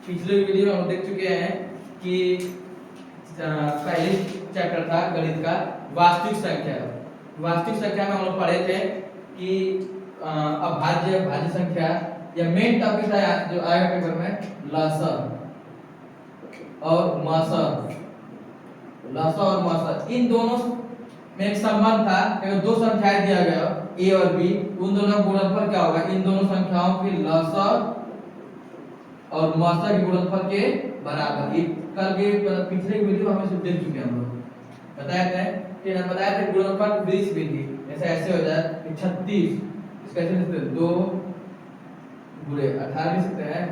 पिछले वीडियो में हम देख चुके हैं कि पहले चैप्टर था गणित का वास्तविक संख्या। वास्तविक संख्या में हम लोग पढ़े थे कि अभाज्य भाज्य संख्या या मेन टॉपिक था जो आएगा पेपर में लसअ और मसअ। लसअ और मसअ इन दोनों में एक संबंध था कि दो संख्याएं दिया गया a और b, उन दोनों का गुणनफल क्या होगा, इन दोनों संख्याओं के लसअ और मसअ के गुणनफल के बराबर। ये कल के पिछले वीडियो में हम देख चुके हैं। हम लोग बताया था कि हम बताया था गुणनफल वृत्त विधि ऐसे हो जाए कि 36 इसका कैसे लिखते हैं 2 गुणे 18 लिख सकते हैं।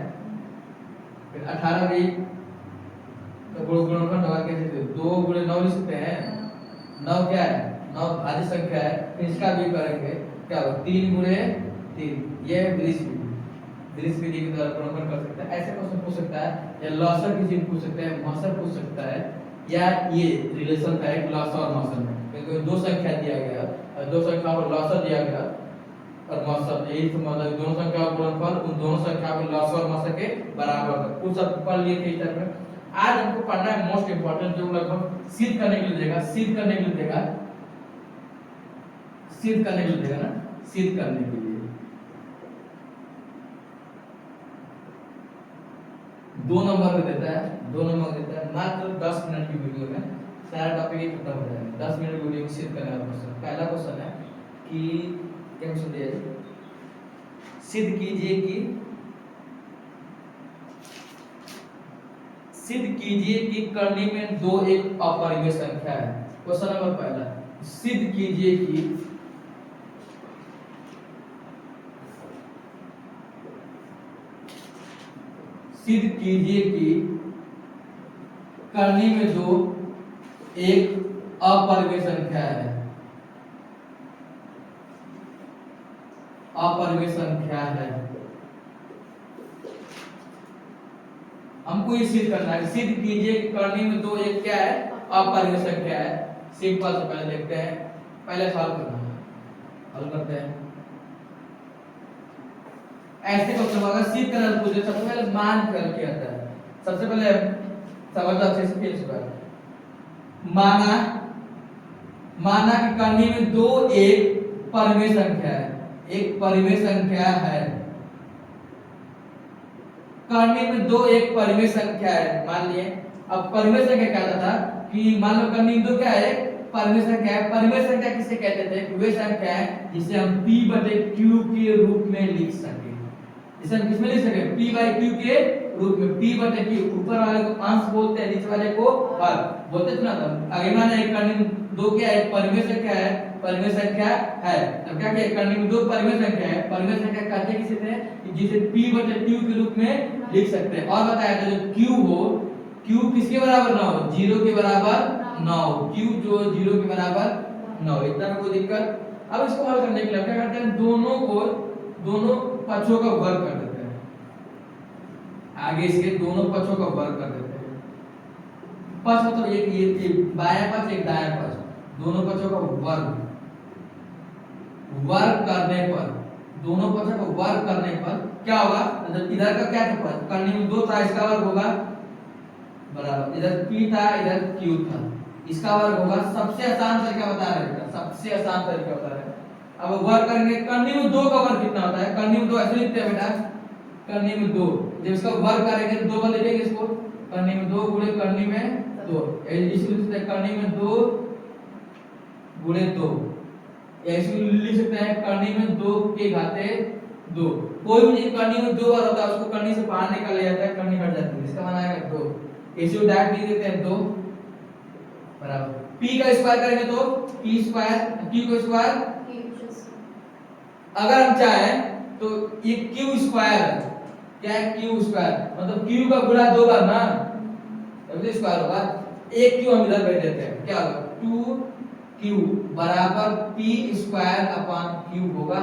फिर 18 भी तो गुणनफल होगा कैसे 2 गुणे 9 लिख सकते हैं। 9 क्या है 9 भाज्य संख्या है। फिर इसका भी करेंगे क्या होगा 3 गुणे 3 ये वृत्त विधि। वृत्त विधि के द्वारा गुणनफल कर सकते हैं। ऐसे क्वेश्चन पूछ सकता है या लसअ की चीज पूछ सकते हैं, मसअ पूछ सकता है या ये रिलेशन था एक लसअ और मसअ में क्योंकि दो संख्या दिया गया और दो संख्या को लसअ दिया गया और मसअ यही तो मतलब दोनों संख्या का गुणनफल उन दोनों संख्या के लसअ और मसअ के बराबर है। कुछ सब पढ़ लिए थे इस तरह में। आज हमको पढ़ना है मोस्ट इंपोर्टेंट जो लगभग सिद्ध करने के लिए देगा, सिद्ध करने के लिए देगा, सिद्ध करने के लिए देगा ना, सिद्ध करने के लिए 2 नंबर में देता है, 2 नंबर देता है। मात्र 10 मिनट की वीडियो में सारा टॉपिक ही खत्म हो जाएगा। 10 मिनट वीडियो में सिद्ध करने वाला क्वेश्चन। पहला क्वेश्चन है कि क्या क्वेश्चन दिया है, सिद्ध कीजिए कि करनी में 2 एक अपरिमेय संख्या है। क्वेश्चन नंबर पहला, सिद्ध कीजिए कि करनी में 2 एक अपरिमेय संख्या है। अपरिमेय संख्या है। हमको ये सिद्ध करना है। सिद्ध कीजिए कि करनी में 2 एक क्या है अपरिमेय संख्या है। सिंपल से पहले देखते हैं, पहले सॉल्व करना है। हल करते हैं। ऐसे क्वेश्चन अगर सिद्ध करना पूछे सबसे पहले मान कर किया जाता है। सबसे पहले समझ अच्छे से फिर से माना कि करनी में 2 एक परिमेय संख्या है। एक परिमेय संख्या है। करनी में 2 एक परिमेय संख्या है मान लिए। अब परिमेय संख्या क्या था कि मान लो करनी में 2 क्या है परिमेय संख्या है। परिमेय संख्या किसे कहते थे, वे संख्या है जिसे हम p/q के रूप में लिख सके। इसे हम किसमें लिख सके p/q के रूप में। p/q ऊपर वाले को अंश बोलते हैं, नीचे वाले को वर्ग बोलते थे ना। आगे माना एक करनी में 2 क्या है परिमेय संख्या है, परिमेय संख्या है। अब क्या किया करनी में 2 परिमेय संख्या है। परिमेय संख्या कहते किसे थे जिसे p/q के रूप में लिख सकते हैं। और बताया था जो q हो, q किसके बराबर ना हो 0 के बराबर ना हो। q जो 0 के बराबर ना हो, इतना में कोई दिक्कत। अब इसको हल करने के लिए क्या करते हैं दोनों पक्षों का वर्ग कर देते हैं। आगे इसके दोनों पक्षों का वर्ग कर देते हैं। पक्ष मतलब एक बायां पक्ष एक दायां पक्ष, दोनों पक्षों का वर्ग करने पर, दोनों पक्षों का वर्ग करने पर क्या होगा, मतलब इधर का क्या था करनी में 2 था, इसका वर्ग होगा बराबर इधर p था इधर q था, इसका वर्ग होगा। सबसे आसान तरीका बता रहे हैं, सबसे आसान तरीका बता रहे हैं। अब वर्ग करेंगे करनी में 2 का वर्ग कितना होता है, करनी में 2 ऐसे लिखते हैं बेटा, करनी में 2 जब इसका वर्ग करेंगे तो 2 बार लिखेंगे इसको, करनी में 2 गुणे करनी में 2, इसे लिख सकते हैं करनी में 2 गुणे 2, ऐसे लिख सकते हैं करनी में 2 के घाते 2। कोई भी चीज करनी में 2 बार होता है उसको करनी से बाहर निकाल लिया जाता है, करनी हट जाती है, इसका मान आएगा 2। ऐसे डायरेक्ट लिख देते हैं 2 बराबर p का स्क्वायर करेंगे तो p स्क्वायर, q का स्क्वायर अगर हम चाहें तो ये q स्क्वायर है, क्या है q स्क्वायर मतलब q का गुणा 2 बार ना, तब स्क्वायर होगा। एक q हम इधर बैठ देते हैं, क्या होगा 2q बराबर p स्क्वायर अपॉन q होगा।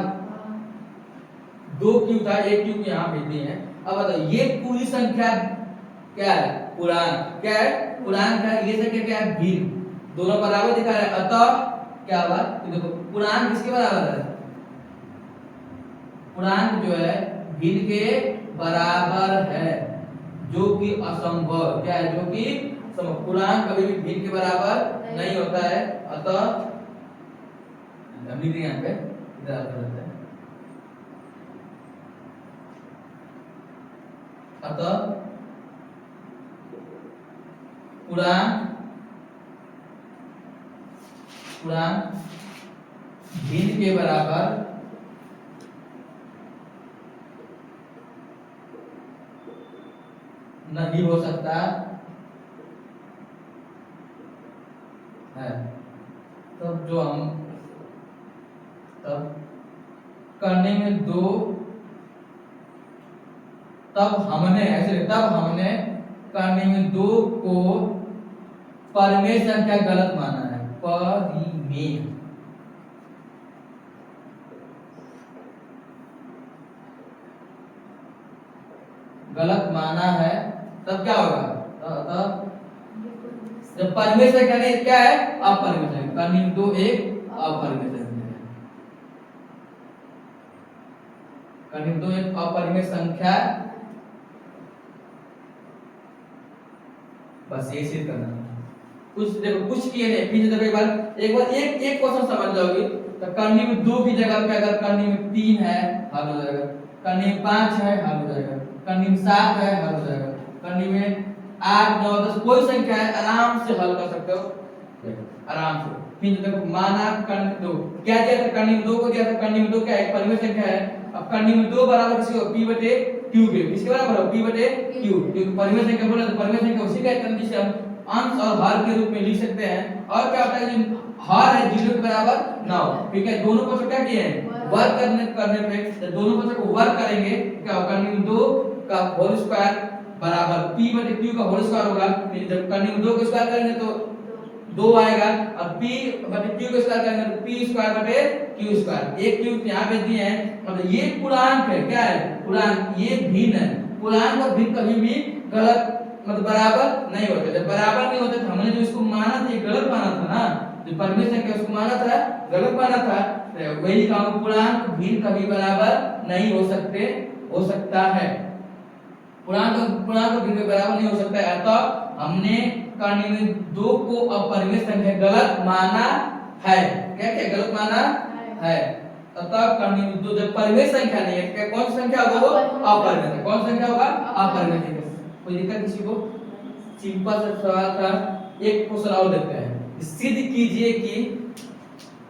2q था, एक q यहां भेज दिए हैं। अब बताओ ये पूरी संख्या क्या है पूर्णांक, क्या है पूर्णांक है। ये संख्या क्या है भिन्न, दोनों बराबर दिखा रहे हैं, अतः क्या होगा देखो पूर्णांक किसके बराबर है, पूर्णांक जो है भिन्न के बराबर है। जो कि असंभव, क्या है, जो कि असंभव। पूर्णांक कभी भी भिन्न के बराबर नहीं होता है, अतः हम लिख देंगे यहाँ पे, इधर आता रहता है, अतः पूर्णांक भिन्न के बराबर नहीं हो सकता है। तब जो हम तब करने में दो तब हमने करने में दो को परिमेय संख्या गलत माना है, परिमेय गलत माना है, तब क्या होगा, तब जब परिमेय संख्या नहीं, क्या है, अपरिमेय संख्या, करने में दो एक अपरिमेय संख्या है, करने में दो एक अपरिमेय संख्या, बस ये सिद्ध करना। कुछ देखो, कुछ किए नहीं, फिर जब एक बार एक क्वेश्चन समझ जाओगे, तो करनी में 2 की जगह पे अगर करनी में 3 है, हल हो जाएगा, करनी में 5 है, हल हो जाएगा, करनी में 7 है, हल हो जाएगा, करनी में 8 9 10 कोई संख्या है, आराम से हल कर सकते हो, आराम से। फिर देखो माना करनी 2 क्या दिया था, करनी में 2 को दिया था, करनी में 2 क्या है, परिमेय संख्या है। अब करनी में 2 बराबर किसके हो, p बटे q के, किसके बराबर हो, p बटे q, क्योंकि परिमेय संख्या बोला तो परिमेय संख्या उसी का तरह जिसे हम अंश और हर के रूप में लिख सकते हैं। और क्या होता है, जो हर है 0 के बराबर ना हो, ठीक है, दोनों पक्षों क्या किए हैं, वर्ग करने पे, जब दोनों पक्षों को वर्ग करेंगे क्या होगा, करनी में 2 का होल स्क्वायर बराबर p बटे q का होल स्क्वायर होगा। फिर जब करनी में 2 का स्क्वायर करेंगे तो 2 आएगा, और p बटे q का स्क्वायर करेंगे तो p स्क्वायर बटे q स्क्वायर, एक q यहां पे दिए हैं, मतलब ये पूर्णांक है, क्या है, पूर्णांक, ये भिन्न है। पूर्णांक और भिन्न कभी भी गलत, मतलब बराबर नहीं होते। जब बराबर नहीं होते तो हमने जो इसको माना था, ये गलत माना था ना, जो परिमेय संख्या उसको माना था, गलत माना था, तो वही काम, पूर्णांक भिन्न कभी बराबर नहीं हो सकता है, पूर्णांक भिन्न बराबर नहीं हो सकता है, अतः हमने करने में 2 को अपरिमेय संख्या गलत माना है, क्या क्या गलत माना है, अतः करने में 2 जब परिमेय संख्या नहीं है, क्या कौन सी संख्या होगा, वो अपरिमेय संख्या, कौन संख्या होगा, अपरिमेय संख्या। कोई दिक्कत किसी को, सिंपल सा सवाल था। एक क्वेश्चन और देखते हैं, सिद्ध कीजिए कि,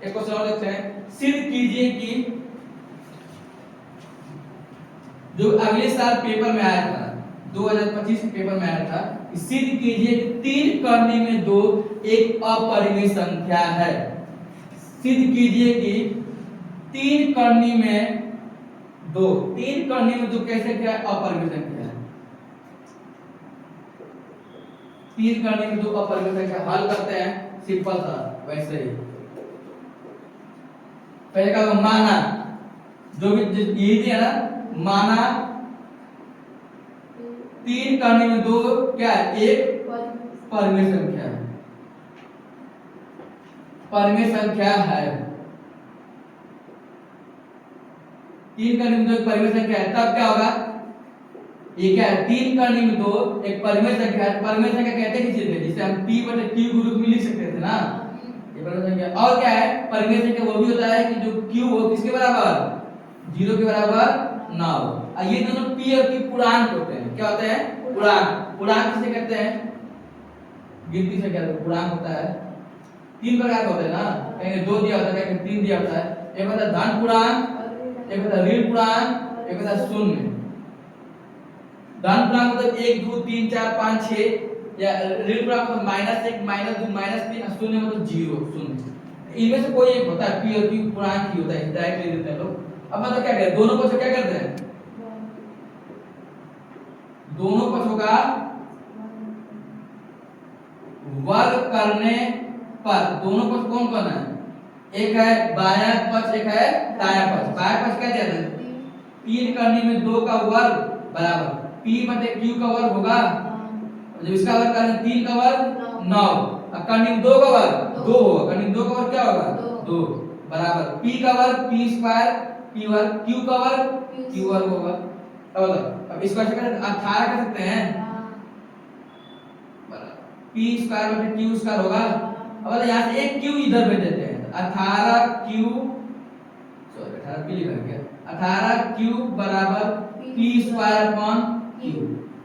एक क्वेश्चन और देखते हैं, सिद्ध कीजिए कि जो अगले साल पेपर में आया था, 2025 के पेपर में आया था, सिद्ध कीजिए कि 3 करने में 2 एक अपरिमेय संख्या है। सिद्ध कीजिए कि 3 करने में 2 कैसे क्या अपरिमेय संख्या है, 3 करने में 2 अपरिमेय संख्या, हल करते हैं, सिंपल सा वैसे ही। पहले का माना, जो भी ये दिया ना, माना 3 करने में 2 क्या है, एक परिमेय संख्या है, परिमेय संख्या है, 3 करने में 2 एक परिमेय संख्या है, तब क्या होगा, ये क्या है, 3 करने में 2 एक परिमेय संख्या है। परिमेय संख्या कहते हैं किसे, जिसे हम p बटे q के रूप में लिख सकते थे ना, ये परिमेय संख्या। और क्या है, परिमेय संख्या वो भी होता है कि जो q हो किसके बराबर, 0 के बराबर ना हो। ये दोनों p और q पूर्णांक होते हैं, क्या होते हैं, पूर्णांक। पूर्णांक किसे कहते हैं, गिनती संख्या पूर्णांक होता है। 3 प्रकार का होता है ना, कहीं 2 दिया होता है, कहीं 3 दिया होता है। एक होता है धन पूर्णांक, एक होता है ऋण पूर्णांक, एक होता है शून्य। धन पूर्णांक मतलब 1 2 3 4 5 6, या ऋण पूर्णांक मतलब -1 -2 -3, शून्य मतलब 0 शून्य। इनमें से कोई एक होता है, p और q पूर्णांक ही होता है, डायरेक्ट ले लेते हैं लोग। अब मतलब क्या करें, दोनों पक्षों क्या करते हैं, दोनों पक्षों का वर्ग करने पर, दोनों पक्ष कौन कौन है, एक है बायां पक्ष, एक है दायां पक्ष। बायां पक्ष क्या कहते हैं, 3 करने में 2 का वर्ग बराबर p बटे q का वर्ग होगा, जब इसका वर्ग करें 3 का वर्ग 9, और करने में 2 का वर्ग 2 होगा, करने में 2 का वर्ग क्या होगा, 2 बराबर p का वर्ग p स्क्वायर p वर्ग, q का वर्ग q वर्ग होगा। अब इसको ऐसे कर 18 कर सकते हैं, p स्क्वायर बटे q स्क्वायर होगा। अब यहाँ से एक q इधर भेज देते हैं, 18q सॉरी 18 p लिखा गया, 18q बराबर p स्क्वायर अपॉन q।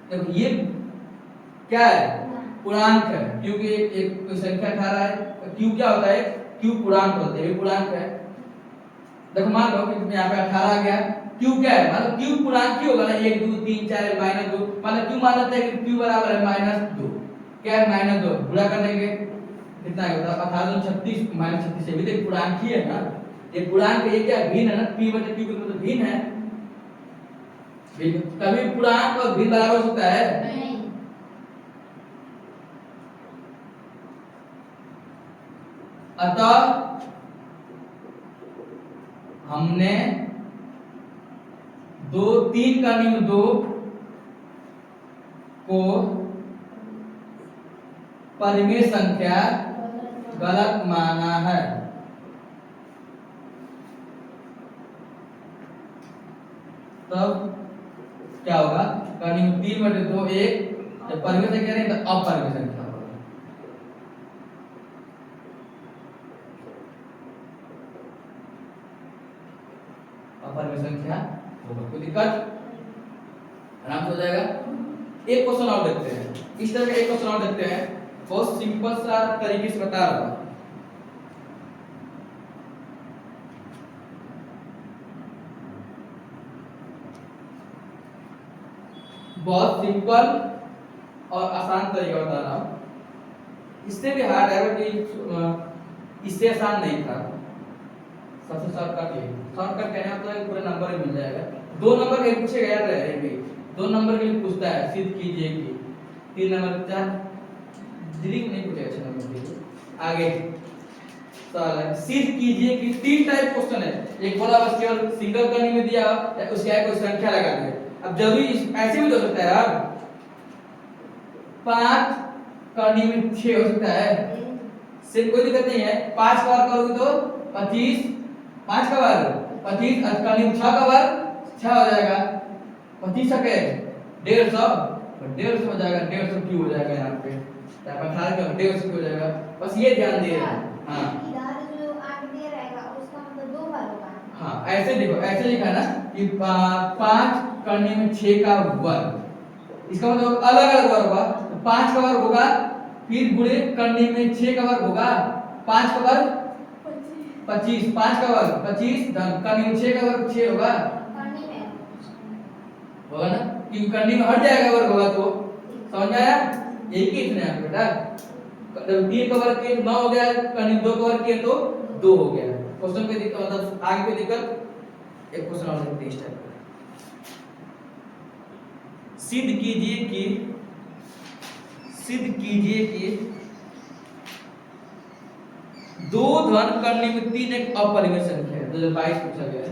देखो ये क्या है, पूर्णांक है, क्योंकि एक कोई संख्या 18 है, q क्या होता है, q पूर्णांक होता है, ये पूर्णांक है। देखो मान लो कि यहाँ पे 18 आ गया, q क्या है, मतलब q पूर्णांक ही होगा ना, 1 2 3 4 माइनस 2, मतलब q मान लेते हैं कि q बराबर है -2, क्या है -2, गुणा कर देंगे कितना होगा 18 36 -36 ये भी तो पूर्णांक ही है ना, ये पूर्णांक ये क्या भिन्न है ना, p बटे q का मतलब भिन्न है, कभी पूर्णांक और भिन्न बराबर हो सकता है नहीं। अतः हमने 3 का निम्न 2 को परिमेय संख्या गलत माना है। तब क्या होगा, का निम्न 3 बटे 2 एक, जब परिमेय संख्या नहीं तो अपरिमेय संख्या होगा। अपरिमेय संख्या होगा, कोई दिक्कत, आराम से हो जाएगा। एक क्वेश्चन और देखते हैं, इस तरह का एक क्वेश्चन और देखते हैं, बहुत सिंपल सा तरीके से बता रहा हूं। बहुत सिंपल और आसान तरीका बता रहा हूं, इससे भी हार्ड है कि इससे आसान नहीं था, सबसे शॉर्टकट ये, शॉर्टकट कहने का मतलब पूरा नंबर ही मिल जाएगा। 2 नंबर के पूछेगा, याद रहे, 2 नंबर के लिए पूछता है, सिद्ध कीजिए कि 3 नंबर 4 दीदी को नहीं पूछेगा, 6 नंबर के लिए आगे सवाल है, सिद्ध कीजिए कि 3 टाइप क्वेश्चन है, एक बोला बस केवल सिंगल करने में दिया उसके आगे कोई संख्या लगा दे, अब जरूरी ऐसे भी हो सकता है, अब 5 करने में 6 हो सकता है, सिर्फ कोई दिक्कत नहीं है, 5 का वर्ग करोगे तो 25, 5 का वर्ग 25, करने में 6 का वर्ग 6 हो जाएगा, 25 सके 150 हो जाएगा, 150 क्यों हो जाएगा यहाँ पे, 18 का 150 हो जाएगा, बस ये ध्यान दिए। हाँ इधर जो 8 दे रहेगा उसका मतलब 2 बार होगा। हाँ ऐसे देखो, ऐसे लिखा ना कि 5 करने में 6 का वर्ग, इसका मतलब अलग अलग वर्ग होगा, 5 का वर्ग होगा, फिर गुणे करने में 6 का वर्ग होगा, 5 का वर्ग 25, 5 का वर्ग 25, करने में 6 का वर्ग 6 होगा, होगा ना, क्योंकि करने में हट जाएगा वर्ग होगा, तो समझ में आया, एक ही इतने हैं बेटा, 3 का वर्ग किए 9 हो गया, करने में 2 का वर्ग किए तो 2 हो गया। क्वेश्चन पे दिक्कत, मतलब आगे कोई दिक्कत, एक क्वेश्चन और देखते हैं इस टाइप का, सिद्ध कीजिए कि 2 धन करने में 3 एक अपरिमेय संख्या है, 2022 पूछा गया है,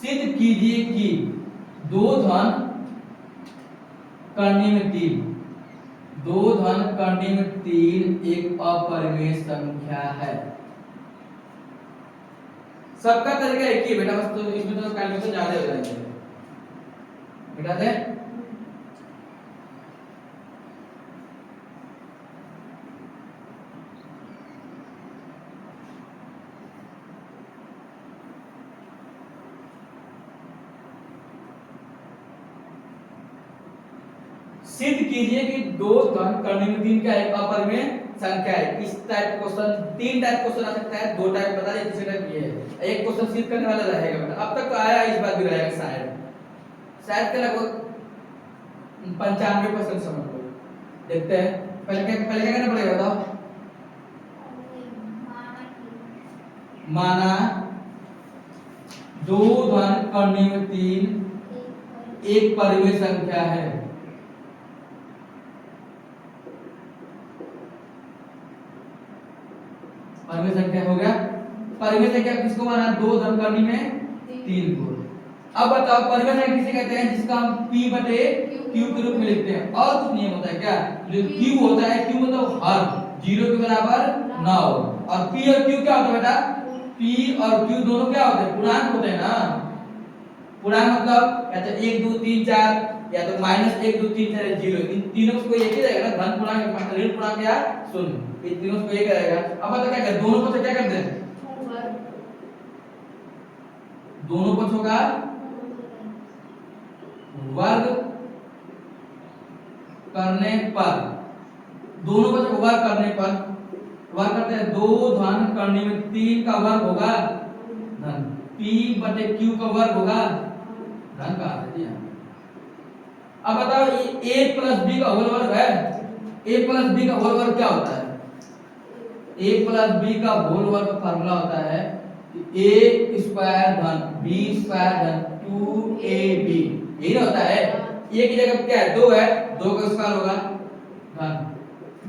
सिद्ध कीजिए कि 2 धन करने में 3, 2 धन करने में 3 एक अपरिमेय संख्या है। सबका तरीका एक ही है बेटा, बस तो इसमें तो कैलकुलेशन ज्यादा हो जाएंगे बेटा थे। सिद्ध कीजिए कि 2 धन करने में 3 का एक अपरिमेय संख्या है। इस टाइप क्वेश्चन 3 टाइप क्वेश्चन आ सकता है, 2 टाइप बता दिए, तीसरा टाइप ये है, एक क्वेश्चन सिद्ध करने वाला रहेगा बेटा, अब तक तो आया, इस बार भी रहेगा शायद के लगभग 95% समझ लो। देखते हैं पहले क्या करना पड़ेगा बताओ, माना 2 धन करने में 3 एक परिमेय संख्या है, परिमेय संख्या हो गया, परिमेय संख्या किसको माना, 2 धन करने में 3 को। अब बताओ परिमेय संख्या किसे कहते हैं, जिसका हम p बटे q के रूप में लिखते हैं, और कुछ नियम होता है क्या, जो q होता है, q मतलब हर 0 के बराबर 9, और p और q क्या होता है बेटा, p और q दोनों क्या होते हैं, पूर्णांक होते हैं ना, पूर्णांक मतलब या तो 1 2 3 4 या तो -1 2 3 4 0, इन तीनों से कोई एक ही रहेगा ना, धन पूर्णांक मतलब ऋण पूर्णांक या शून्य, इन तीनों से कोई एक रहेगा। अब बता क्या कर, दोनों पक्ष क्या करते हैं, दोनों पक्षों का वर्ग करने पर, दोनों पक्षों का वर्ग करने पर वर्ग करते हैं, 2 धन करने में 3 का वर्ग होगा धन, p बटे q का वर्ग होगा धन का आता है। अब बताओ ये a प्लस b का होल वर्ग है, a प्लस b का होल वर्ग क्या होता है, a प्लस b का होल वर्ग का फार्मूला होता है a स्क्वायर धन b स्क्वायर धन 2ab, यही होता है। a की जगह क्या है 2 है, 2 का स्क्वायर होगा धन,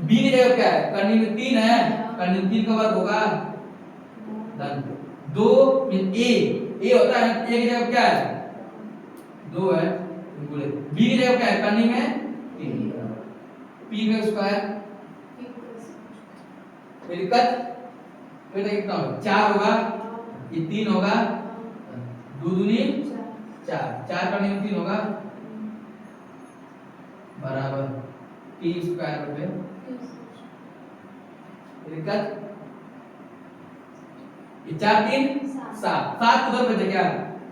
b की जगह क्या है, करनी में 3 है, करनी में 3 का वर्ग होगा धन 2 a होता है, a की जगह क्या है 2 है, बोले b की जगह क्या है, करनी में 3, p का स्क्वायर फिर कट, फिर कितना होगा 4 होगा, ये 3 होगा, 2 दूनी 4, 4 करने में 3 होगा बराबर p स्क्वायर बटे फिर कट, ये 4 3 7, 7 उधर बचे क्या,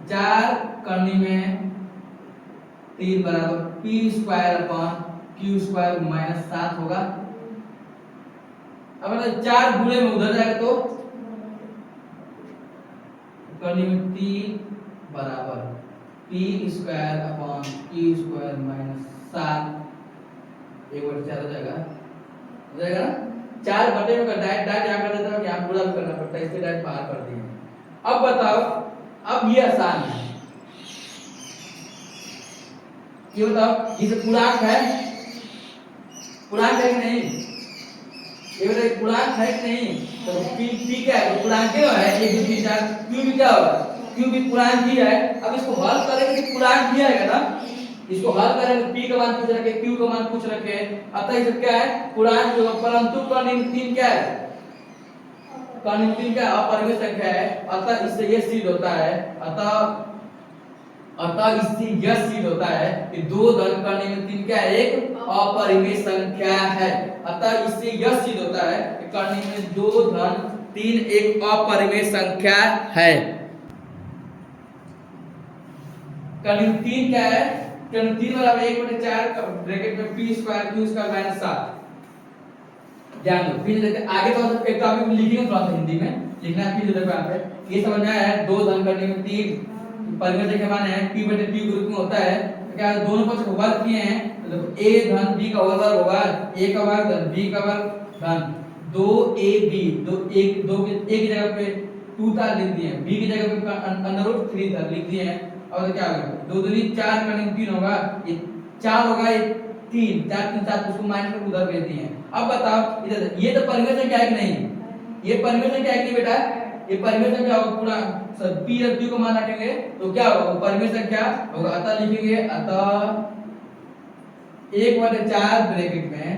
4 करने में 3 बराबर p square upon q square minus 7 होगा। अब अगर 4 गुणे में उधर जाएगा तो करने में 3 बराबर p square upon q square minus 7, 1/4 हो जाएगा ना, 4 बटे में डायरेक्ट क्या कर देता हूं कि आप पूरा करना पड़ता है, इससे डायरेक्ट बाहर कर दिए। अब बताओ, अब ये आसान है, ये बताओ ये पूर्णांक है, पूर्णांक है कि नहीं, ये बताइए पूर्णांक है कि नहीं, तो p क्या है, पूर्णांक क्यों है, 1 2 3 4, q भी क्या होगा, q भी पूर्णांक ही है। अब इसको हल करेंगे तो पूर्णांक ही आएगा ना, इसको हल करेंगे p का मान कुछ रखे, q का मान कुछ रखे, अतः इसे क्या है पूर्णांक होगा, परंतु कर्ण 3 क्या है, कर्ण 3 क्या अपरिमेय संख्या है, अतः इससे ये सिद्ध होता है, अतः इससे यह सिद्ध होता है कि 2 धन करने में 3 क्या है, एक अपरिमेय संख्या है। अतः इससे यह सिद्ध होता है कि करने में 2 धन 3 एक अपरिमेय संख्या है। करने में 3 क्या है, करने में 3 बराबर 1/4 ब्रैकेट में p square q square minus 7, ध्यान दो। फिर देखते आगे तो एक टॉपिक लिखेंगे थोड़ा सा हिंदी में, लिखना फिर उधर पे आते, ये समझ में आया है, 2 धन करने में 3 परिमेय संख्या मान है p बटे q के रूप में होता है, तो क्या दोनों पक्ष को वर्ग किए हैं, तो देखो a धन b का वर्ग होगा, a का वर्ग धन b का वर्ग धन 2ab, 2 1 2 a की जगह पे 2 था लिख दिए, b की जगह पे √3 था लिख दिए हैं। और क्या होगा 2 दूनी 4 करने में 3 होगा, ये 4 होगा, ये 3 4 3 7, उसको माइनस करके उधर भेज दिए। अब बताओ इधर ये तो परिमेय संख्या है कि नहीं, ये परिमेय संख्या है कि नहीं बेटा, ये परिमेय संख्या होगा, पूरा p और q को मान रखेंगे तो क्या होगा, परिमेय संख्या होगा। अतः लिखेंगे, अतः 1/4 ब्रैकेट में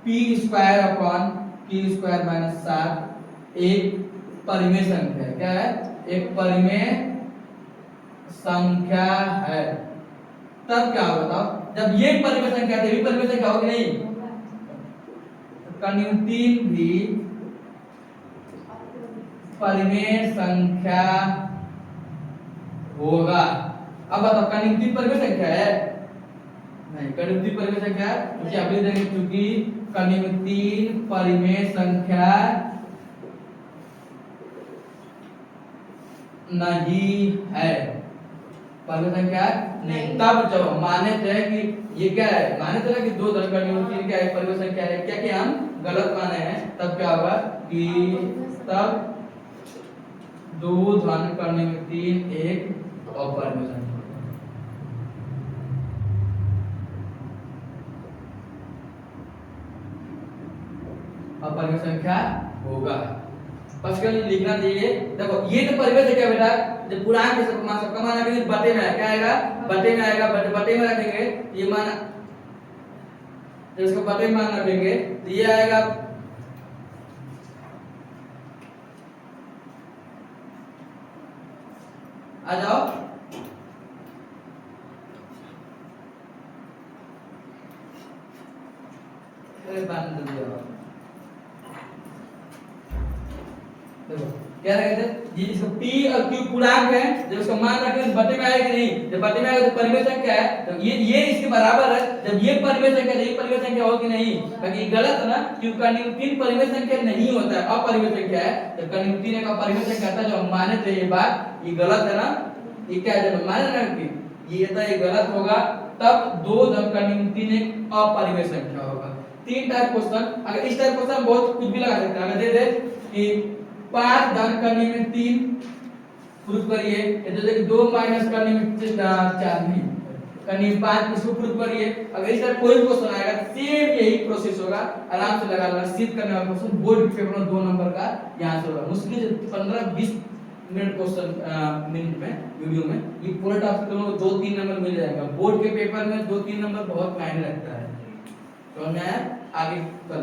p square upon q square minus 7 एक परिमेय संख्या है, क्या है, एक परिमेय संख्या है। तब क्या होगा बताओ, जब ये परिमेय संख्या है, ये परिमेय संख्या होगी नहीं, कर्ण 3 भी परिमेय संख्या होगा। अब बताओ कर्ण 3 परिमेय संख्या है नहीं, कर्ण 3 परिमेय संख्या क्योंकि अभी देखेंगे, क्योंकि कर्ण 3 परिमेय संख्या नहीं है, परिमेय संख्या नहीं। तब जब माने थे कि ये क्या है, माने थे ना कि 2 धन करने में 3 क्या है, परिमेय संख्या है, क्या कि हम गलत माने हैं, तब क्या होगा कि तब 2 धन करने में 3 एक अपरिमेय संख्या, अपरिमेय संख्या होगा। बस कल लिखना चाहिए। देखो ये तो परिमेय संख्या बेटा, जब पूर्णांक के सबका मान रखेंगे बटे में क्या आएगा, बटे में आएगा, बटे में रखेंगे ये मान, जब इसको बटे में मान रखेंगे तो ये आएगा आ जाओ अरे बात जल्दी आओ। देखो क्या रहे थे ये इसका p और q पूर्णांक है, जब इसका मान रखें तो बटे में आएगा कि नहीं, जब बटे में आएगा तो परिमेय संख्या है, तो ये इसके बराबर है, जब ये परिमेय संख्या है ये परिमेय संख्या हो कि नहीं, बाकी गलत है ना, क्योंकि कनिम्न परिमेय संख्या नहीं होता है, अपरिमेय संख्या है, जब कनिम्न एक अपरिमेय संख्या था जो हम माने थे ये बात, ये गलत है ना, ये क्या है जब माने ना कि ये था ये गलत होगा, तब 2 धन कनिम्न एक अपरिमेय संख्या होगा। 3 टाइप क्वेश्चन, अगर इस टाइप क्वेश्चन बहुत कुछ भी लगा सकते हैं, अगर दे दे कि 5 धन करने में 3 प्रूफ करिए, ये तो देखिए 2 माइनस करने में 4 नहीं करने में 5 इसको प्रूफ करिए। अगर इस तरह कोई क्वेश्चन आएगा सेम यही प्रोसेस होगा, आराम से लगा लेना, सिद्ध करने वाला क्वेश्चन बोर्ड पेपर में 2 नंबर का यहां से होगा, मुश्किल से 15-20 मिनट क्वेश्चन मिनट में वीडियो में ये पूरा टॉपिक को 2-3 नंबर मिल जाएगा। बोर्ड के पेपर में 2-3 नंबर बहुत मायने रखता है। तो मैं आगे कल